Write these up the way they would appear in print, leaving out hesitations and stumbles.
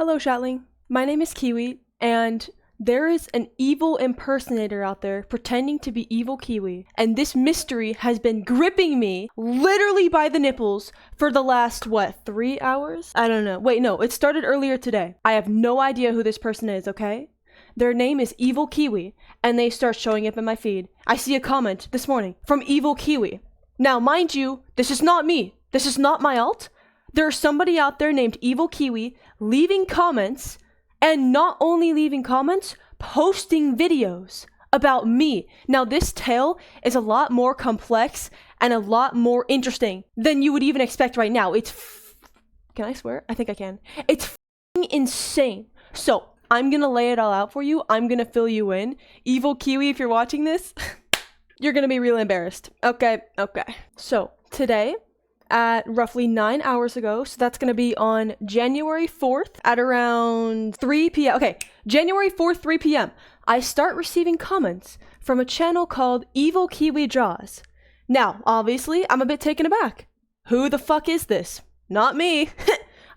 Hello, Shatling. My name is Keewi, and there is an evil impersonator out there pretending to be evil Keewi, and this mystery has been gripping me literally by the nipples for the last, 3 hours? I don't know. Wait, no, it started earlier today. I have no idea who this person is, okay? Their name is Evil Keewi, and they start showing up in my feed. I see a comment this morning from Evil Keewi. Now, mind you, this is not me. This is not my alt. There's somebody out there named Evil Keewi leaving comments, and not only leaving comments, posting videos about me. Now, this tale is a lot more complex and a lot more interesting than you would even expect right now. Can I swear? I think I can. It's insane. So, I'm gonna lay it all out for you. I'm gonna fill you in. Evil Keewi, if you're watching this, you're gonna be real embarrassed. Okay. So, today, at roughly 9 hours ago, so that's gonna be on January 4th at around 3 p.m. Okay, January 4th, 3 p.m. I start receiving comments from a channel called Evil Keewi Draws. Now, obviously, I'm a bit taken aback. Who the fuck is this? Not me.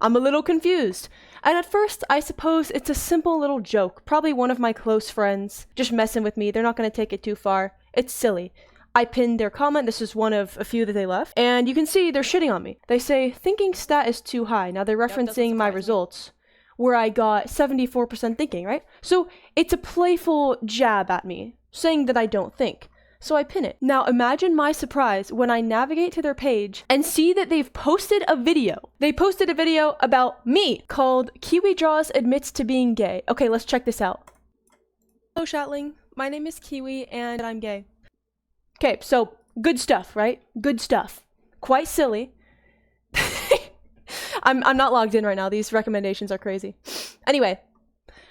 I'm a little confused. And at first, I suppose it's a simple little joke. Probably one of my close friends just messing with me. They're not gonna take it too far. It's silly. I pinned their comment. This is one of a few that they left. And you can see they're shitting on me. They say, thinking stat is too high. Now they're referencing my results where I got 74% thinking, right? So it's a playful jab at me, saying that I don't think. So I pin it. Now imagine my surprise when I navigate to their page and see that they've posted a video. They posted a video about me called Keewi Draws Admits to Being Gay. Okay, let's check this out. Hello, Shatling. My name is Keewi and I'm gay. Okay, so good stuff, right? Good stuff. Quite silly. I'm not logged in right now. These recommendations are crazy. Anyway,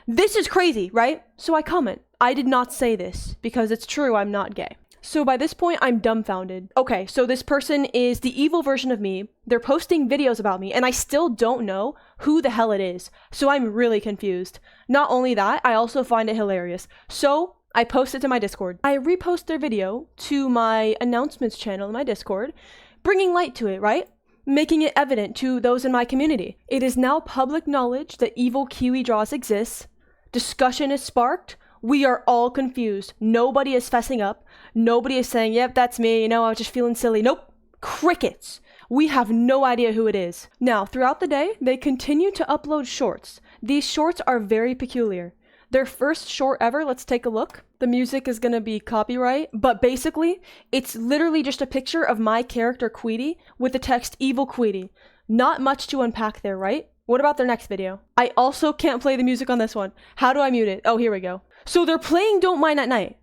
this is crazy, right? So I comment. I did not say this because it's true, I'm not gay. So by this point, I'm dumbfounded. Okay, so this person is the evil version of me. They're posting videos about me, and I still don't know who the hell it is. So I'm really confused. Not only that, I also find it hilarious. So I post it to my Discord. I repost their video to my announcements channel in my Discord, bringing light to it, right? Making it evident to those in my community. It is now public knowledge that Evil Keewi Draws exists. Discussion is sparked. We are all confused. Nobody is fessing up. Nobody is saying, yep, that's me. You know, I was just feeling silly. Nope. Crickets. We have no idea who it is. Now, throughout the day, they continue to upload shorts. These shorts are very peculiar. Their first short ever, let's take a look. The music is gonna be copyright, but basically, it's literally just a picture of my character Queedy with the text Evil Queedy. Not much to unpack there, right? What about their next video? I also can't play the music on this one. How do I mute it? Oh, here we go. So they're playing Don't Mind at Night.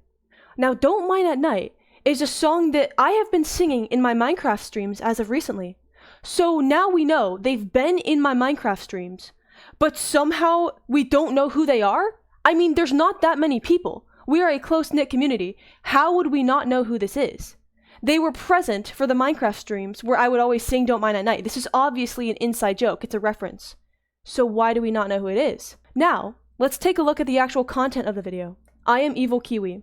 Now, Don't Mind at Night is a song that I have been singing in my Minecraft streams as of recently. So now we know they've been in my Minecraft streams, but somehow we don't know who they are? I mean, there's not that many people. We are a close-knit community. How would we not know who this is? They were present for the Minecraft streams where I would always sing Don't Mind at Night. This is obviously an inside joke. It's a reference. So why do we not know who it is? Now, let's take a look at the actual content of the video. I am Evil Keewi.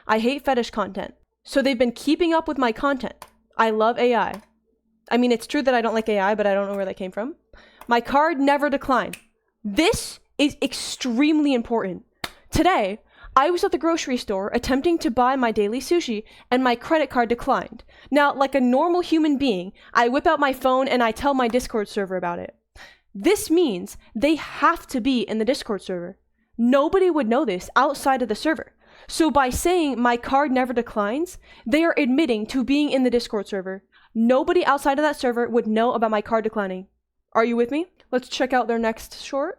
I hate fetish content. So they've been keeping up with my content. I love AI. I mean, it's true that I don't like AI, but I don't know where that came from. My card never declined. This is extremely important. Today, I was at the grocery store attempting to buy my daily sushi and my credit card declined. Now, like a normal human being, I whip out my phone and I tell my Discord server about it. This means they have to be in the Discord server. Nobody would know this outside of the server. So by saying my card never declines, they are admitting to being in the Discord server. Nobody outside of that server would know about my card declining. Are you with me? Let's check out their next short.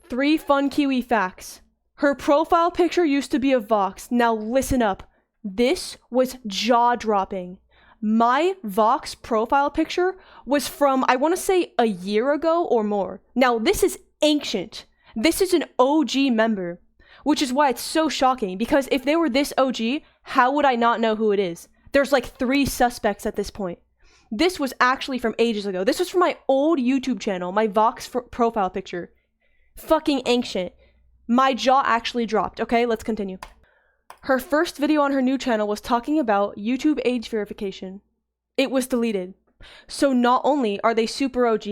3 fun Keewi facts. Her profile picture used to be a Vox. Now listen up. This was jaw-dropping. My Vox profile picture was from, I want to say, a year ago or more. Now this is ancient. This is an OG member, which is why it's so shocking, because if they were this OG, how would I not know who it is? There's like 3 suspects at this point. This was actually from ages ago. This was from my old YouTube channel, my Vox profile picture. Fucking ancient. My jaw actually dropped. Okay, let's continue. Her first video on her new channel was talking about YouTube age verification. It was deleted. So not only are they super OG,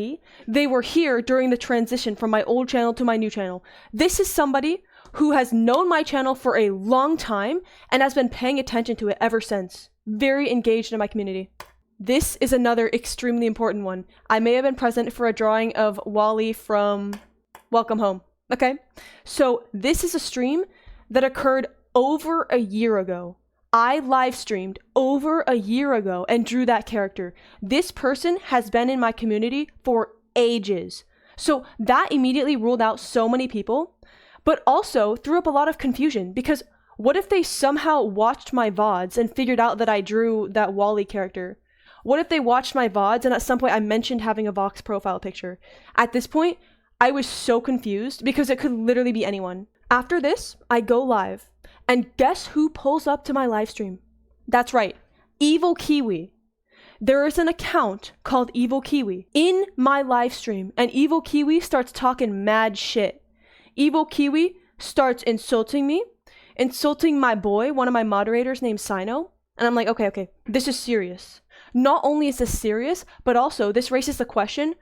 they were here during the transition from my old channel to my new channel. This is somebody who has known my channel for a long time and has been paying attention to it ever since. Very engaged in my community. This is another extremely important one. I may have been present for a drawing of Wally from Welcome Home. Okay, so this is a stream that occurred over a year ago. I live streamed over a year ago and drew that character. This person has been in my community for ages. So that immediately ruled out so many people, but also threw up a lot of confusion because what if they somehow watched my VODs and figured out that I drew that Wally character? What if they watched my VODs and at some point I mentioned having a Vox profile picture? At this point, I was so confused because it could literally be anyone. After this, I go live. And guess who pulls up to my live stream? That's right, Evil Keewi. There is an account called Evil Keewi in my live stream, and Evil Keewi starts talking mad shit. Evil Keewi starts insulting me, insulting my boy, one of my moderators named Sino, and I'm like, okay, this is serious. Not only is this serious, but also this raises the question,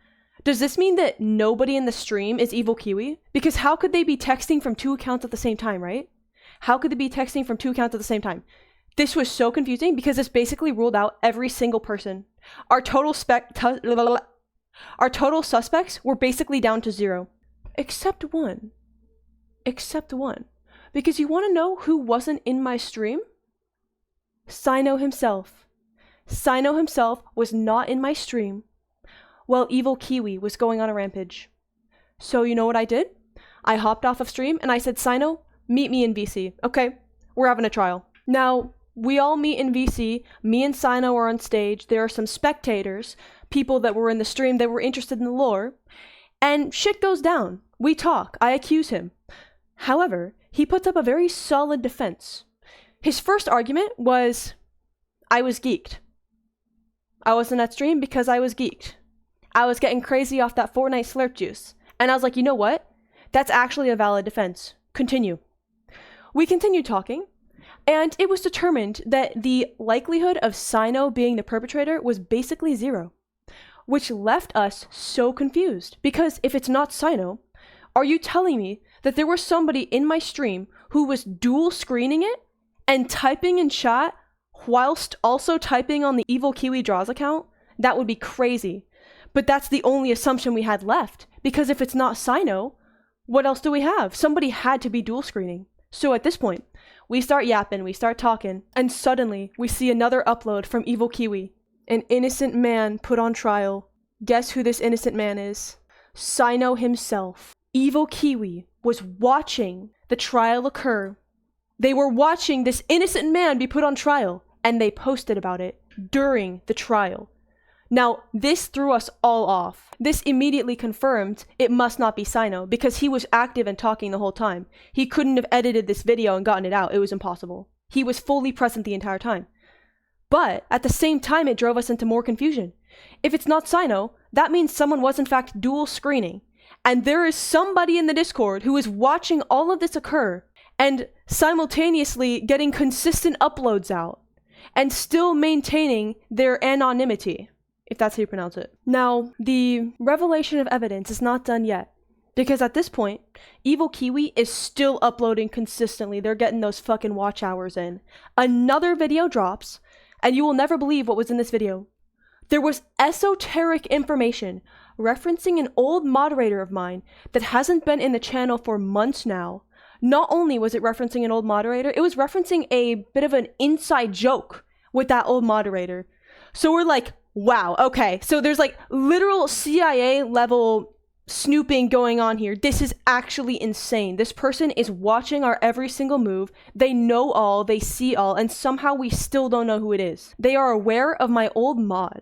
does this mean that nobody in the stream is Evil Keewi? Because how could they be texting from 2 accounts at the same time, right? How could they be texting from 2 accounts at the same time? This was so confusing because this basically ruled out every single person. Our total suspects were basically down to 0. Except one. Because you want to know who wasn't in my stream? Sino himself. Sino himself was not in my stream while Evil Keewi was going on a rampage. So you know what I did? I hopped off of stream and I said, Sino, meet me in VC. Okay, we're having a trial. Now, we all meet in VC. Me and Sino are on stage. There are some spectators, people that were in the stream that were interested in the lore. And shit goes down. We talk. I accuse him. However, he puts up a very solid defense. His first argument was, I was geeked. I wasn't at stream because I was geeked. I was getting crazy off that Fortnite slurp juice. And I was like, you know what? That's actually a valid defense. Continue. We continued talking, and it was determined that the likelihood of Sino being the perpetrator was basically 0, which left us so confused. Because if it's not Sino, are you telling me that there was somebody in my stream who was dual screening it and typing in chat whilst also typing on the Evil Keewi Draws account? That would be crazy. But that's the only assumption we had left. Because if it's not Sino, what else do we have? Somebody had to be dual screening. So at this point, we start yapping, we start talking, and suddenly we see another upload from Evil Keewi. An innocent man put on trial. Guess who this innocent man is? Sino himself. Evil Keewi was watching the trial occur. They were watching this innocent man be put on trial, and they posted about it during the trial. Now, this threw us all off. This immediately confirmed it must not be Sino because he was active and talking the whole time. He couldn't have edited this video and gotten it out. It was impossible. He was fully present the entire time. But at the same time, it drove us into more confusion. If it's not Sino, that means someone was in fact dual screening. And there is somebody in the Discord who is watching all of this occur and simultaneously getting consistent uploads out and still maintaining their anonymity, if that's how you pronounce it. Now, the revelation of evidence is not done yet, because at this point, Evil Keewi is still uploading consistently. They're getting those fucking watch hours in. Another video drops, and you will never believe what was in this video. There was esoteric information referencing an old moderator of mine that hasn't been in the channel for months now. Not only was it referencing an old moderator, it was referencing a bit of an inside joke with that old moderator. So we're like, wow, okay, so there's like literal CIA level snooping going on here. This is actually insane. This person is watching our every single move. They know all, they see all, and somehow we still don't know who it is. They are aware of my old mod,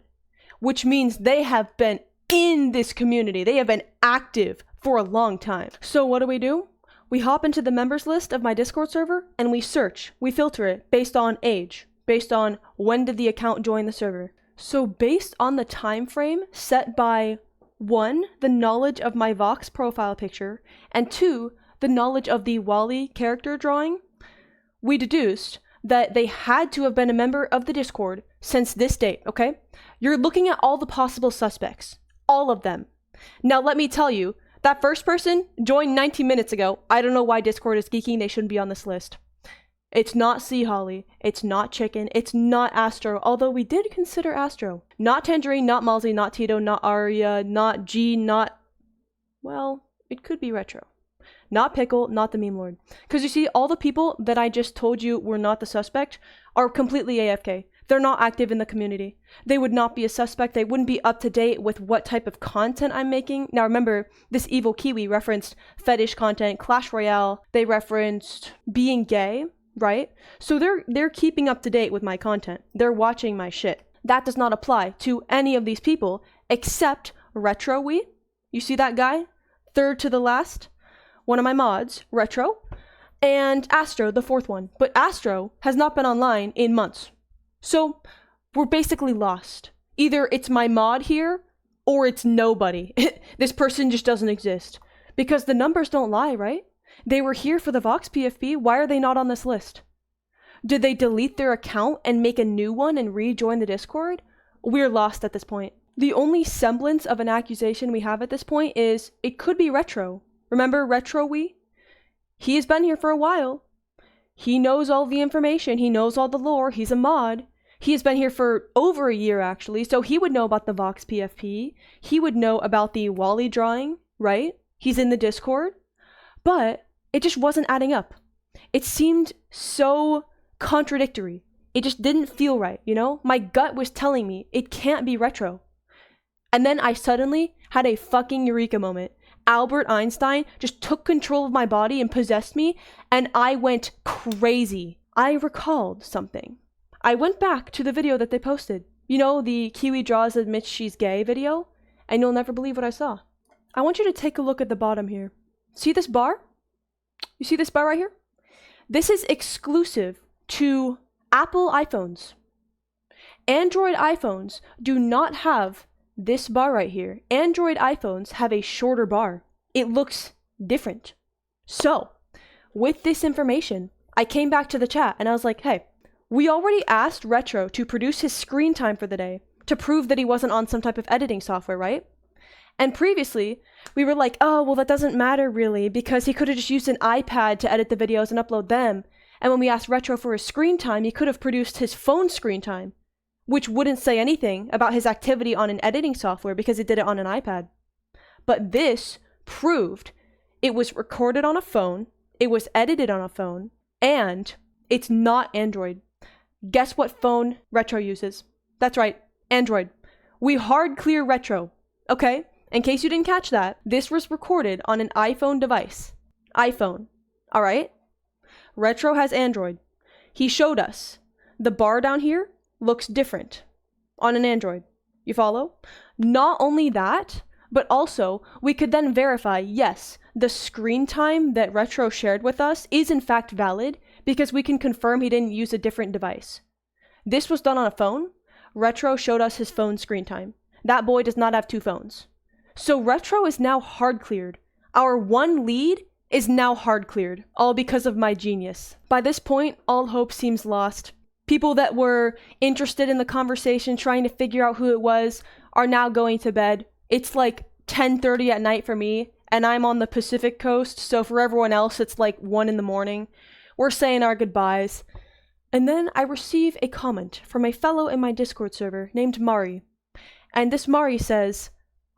which means they have been in this community. They have been active for a long time. So what do? We hop into the members list of my Discord server and we search. We filter it based on age, based on when did the account join the server. So based on the time frame set by 1, the knowledge of my Vox profile picture, and 2, the knowledge of the Wally character drawing, we deduced that they had to have been a member of the Discord since this date, okay? You're looking at all the possible suspects. All of them. Now, let me tell you, that first person joined 19 minutes ago. I don't know why Discord is geeking. They shouldn't be on this list. It's not Sea Holly. It's not Chicken. It's not Astro, although we did consider Astro. Not Tangerine, not Malsey, not Tito, not Aria, not G, not... Well, it could be Retro. Not Pickle, not the Meme Lord. Because you see, all the people that I just told you were not the suspect are completely AFK. They're not active in the community. They would not be a suspect. They wouldn't be up to date with what type of content I'm making. Now remember, this evil Keewi referenced fetish content, Clash Royale. They referenced being gay, right? So they're keeping up to date with my content. They're watching my shit. That does not apply to any of these people except Retrowe. You see that guy? Third to the last. One of my mods, Retro, and Astro, the fourth one. But Astro has not been online in months. So we're basically lost. Either it's my mod here, or it's nobody. This person just doesn't exist. Because the numbers don't lie, right? They were here for the Vox PFP. Why are they not on this list? Did they delete their account and make a new one and rejoin the Discord? We're lost at this point. The only semblance of an accusation we have at this point is it could be Retro. Remember Retrowe? He has been here for a while. He knows all the information. He knows all the lore. He's a mod. He has been here for over a year, actually, so he would know about the Vox PFP. He would know about the Wally drawing, right? He's in the Discord. But it just wasn't adding up. It seemed so contradictory. It just didn't feel right, you know? My gut was telling me it can't be Retro. And then I suddenly had a fucking eureka moment. Albert Einstein just took control of my body and possessed me, and I went crazy. I recalled something. I went back to the video that they posted. You know, the Keewi Draws Admits She's Gay video? And you'll never believe what I saw. I want you to take a look at the bottom here. See this bar? You see this bar right here? This is exclusive to Apple iPhones. Android iPhones do not have this bar right here. Android iPhones have a shorter bar. It looks different. So, with this information, I came back to the chat and I was like, hey, we already asked Retro to produce his screen time for the day to prove that he wasn't on some type of editing software, right? And previously, we were like, oh, well, that doesn't matter really because he could have just used an iPad to edit the videos and upload them. And when we asked Retro for his screen time, he could have produced his phone screen time, which wouldn't say anything about his activity on an editing software because it did it on an iPad. But this proved it was recorded on a phone, it was edited on a phone, and it's not Android. Guess what phone Retro uses? That's right, Android. We hard clear Retro, okay? In case you didn't catch that, this was recorded on an iPhone device. iPhone, all right? Retro has Android. He showed us. The bar down here looks different on an Android. You follow? Not only that, but also we could then verify, yes, the screen time that Retro shared with us is in fact valid because we can confirm he didn't use a different device. This was done on a phone. Retro showed us his phone screen time. That boy does not have two phones. So Retro is now hard cleared. Our one lead is now hard cleared, all because of my genius. By this point, all hope seems lost. People that were interested in the conversation, trying to figure out who it was, are now going to bed. It's like 10:30 at night for me, and I'm on the Pacific coast, so for everyone else, it's like 1 in the morning. We're saying our goodbyes. And then I receive a comment from a fellow in my Discord server named Mari. And this Mari says,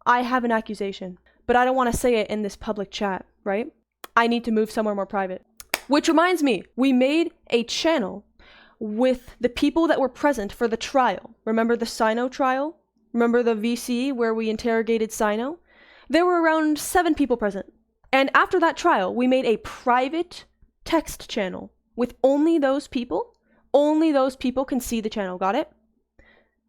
I have an accusation, but I don't want to say it in this public chat, right? I need to move somewhere more private. Which reminds me, we made a channel with the people that were present for the trial. Remember the Sino trial? Remember the VC where we interrogated Sino? There were around 7 people present. And after that trial, we made a private text channel with only those people. Only those people can see the channel, got it?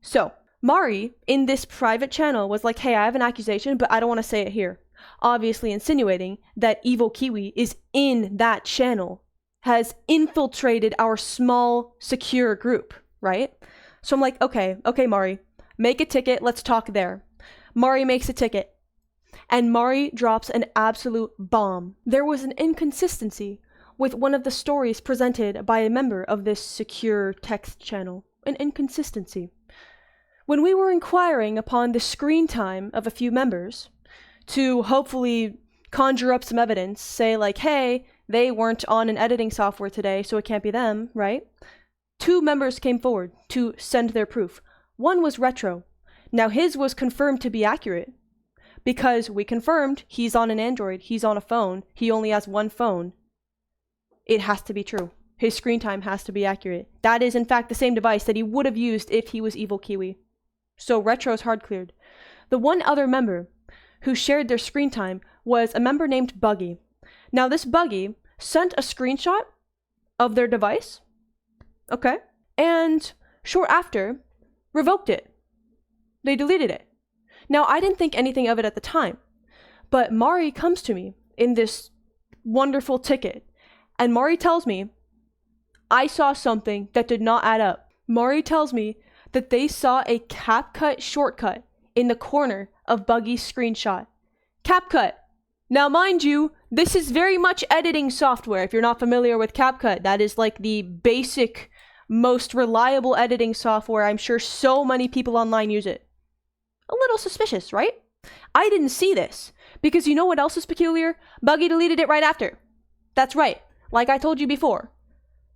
So, Mari, in this private channel, was like, hey, I have an accusation, but I don't want to say it here. Obviously insinuating that Evil Keewi is in that channel, has infiltrated our small, secure group, right? So I'm like, okay, Mari, make a ticket, let's talk there. Mari makes a ticket, and Mari drops an absolute bomb. There was an inconsistency with one of the stories presented by a member of this secure text channel. an inconsistency. When we were inquiring upon the screen time of a few members to hopefully conjure up some evidence, say like, hey, they weren't on an editing software today, so it can't be them, right? 2 members came forward to send their proof. One was Retro. Now his was confirmed to be accurate because we confirmed he's on an Android, he's on a phone, he only has one phone. It has to be true. His screen time has to be accurate. That is in fact the same device that he would have used if he was Evil Keewi. So Retro's hard cleared. The one other member who shared their screen time was a member named Buggy. Now this Buggy sent a screenshot of their device, okay, and short after revoked it. They deleted it. Now I didn't think anything of it at the time, but Mari comes to me in this wonderful ticket, and Mari tells me, I saw something that did not add up. Mari tells me that they saw a CapCut shortcut in the corner of Buggy's screenshot. CapCut. Now mind you, this is very much editing software. If you're not familiar with CapCut, that is like the basic, most reliable editing software. I'm sure so many people online use it. A little suspicious, right? I didn't see this, because you know what else is peculiar? Buggy deleted it right after. That's right, like I told you before.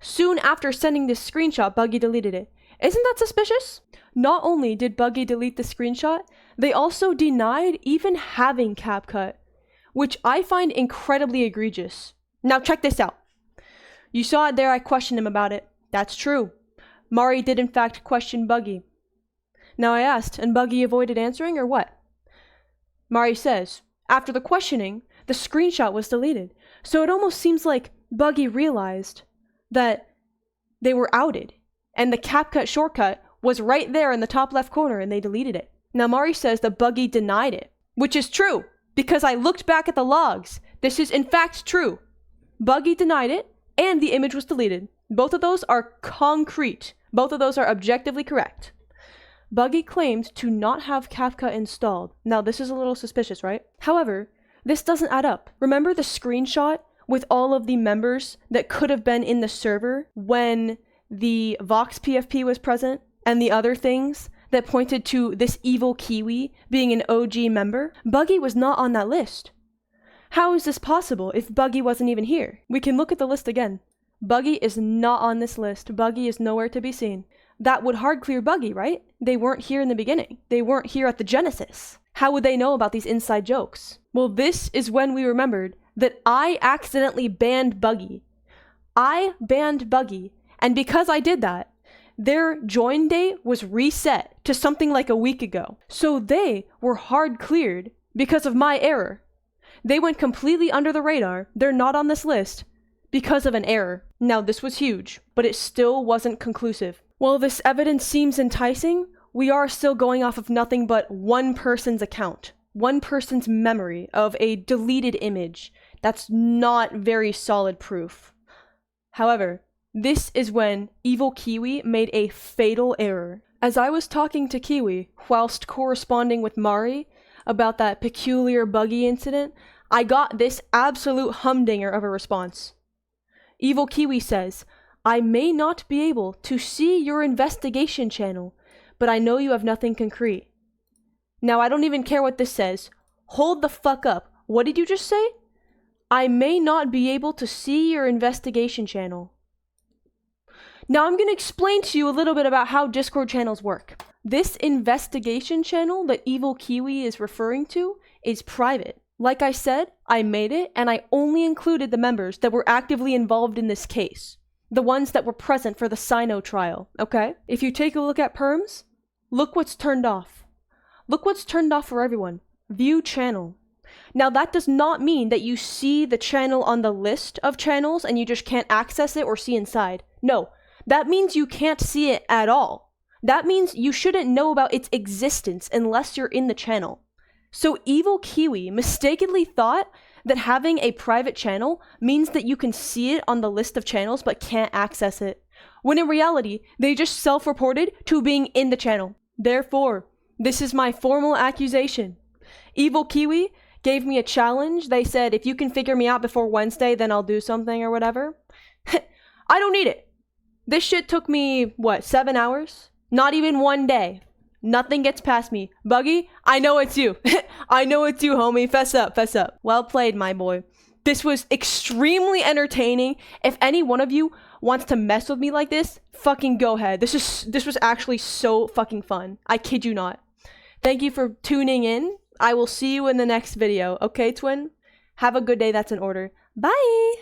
Soon after sending this screenshot, Buggy deleted it. Isn't that suspicious? Not only did Buggy delete the screenshot, they also denied even having CapCut, which I find incredibly egregious. Now check this out. You saw it there, I questioned him about it. That's true. Mari did in fact question Buggy. Now I asked, and Buggy avoided answering, or what? Mari says, after the questioning, the screenshot was deleted. So it almost seems like Buggy realized that they were outed, and the CapCut shortcut was right there in the top left corner, and they deleted it. Now Mari says that Buggy denied it, which is true, because I looked back at the logs. This is in fact true. Buggy denied it, and the image was deleted. Both of those are concrete. Both of those are objectively correct. Buggy claimed to not have CapCut installed. Now this is a little suspicious, right? However, this doesn't add up. Remember the screenshot with all of the members that could have been in the server when the Vox PFP was present, and the other things that pointed to this Evil Keewi being an OG member? Buggy was not on that list. How is this possible if Buggy wasn't even here? We can look at the list again. Buggy is not on this list. Buggy is nowhere to be seen. That would hard clear Buggy, right? They weren't here in the beginning. They weren't here at the genesis. How would they know about these inside jokes? Well, this is when we remembered that I accidentally banned Buggy. I banned Buggy, and because I did that, their join date was reset to something like a week ago. So they were hard cleared because of my error. They went completely under the radar. They're not on this list because of an error. Now, this was huge, but it still wasn't conclusive. While this evidence seems enticing, we are still going off of nothing but one person's account, one person's memory of a deleted image. That's not very solid proof. However, this is when Evil Keewi made a fatal error. As I was talking to Keewi whilst corresponding with Mari about that peculiar Buggy incident, I got this absolute humdinger of a response. Evil Keewi says, I may not be able to see your investigation channel, but I know you have nothing concrete. Now, I don't even care what this says. Hold the fuck up. What did you just say? I may not be able to see your investigation channel. Now, I'm going to explain to you a little bit about how Discord channels work. This investigation channel that Evil Keewi is referring to is private. Like I said, I made it, and I only included the members that were actively involved in this case. The ones that were present for the Sino trial, okay? If you take a look at perms, look what's turned off. Look what's turned off for everyone. View channel. Now, that does not mean that you see the channel on the list of channels and you just can't access it or see inside. No, that means you can't see it at all. That means you shouldn't know about its existence unless you're in the channel. So Evil Keewi mistakenly thought that having a private channel means that you can see it on the list of channels but can't access it, when in reality, they just self-reported to being in the channel. Therefore, this is my formal accusation. Evil Keewi gave me a challenge. They said, if you can figure me out before Wednesday, then I'll do something or whatever. I don't need it. This shit took me, what, 7 hours? Not even 1 day. Nothing gets past me. Buggy, I know it's you. I know it's you, homie. Fess up, fess up. Well played, my boy. This was extremely entertaining. If any one of you wants to mess with me like this, fucking go ahead. This was actually so fucking fun. I kid you not. Thank you for tuning in. I will see you in the next video. Okay, twin? Have a good day. That's in order. Bye!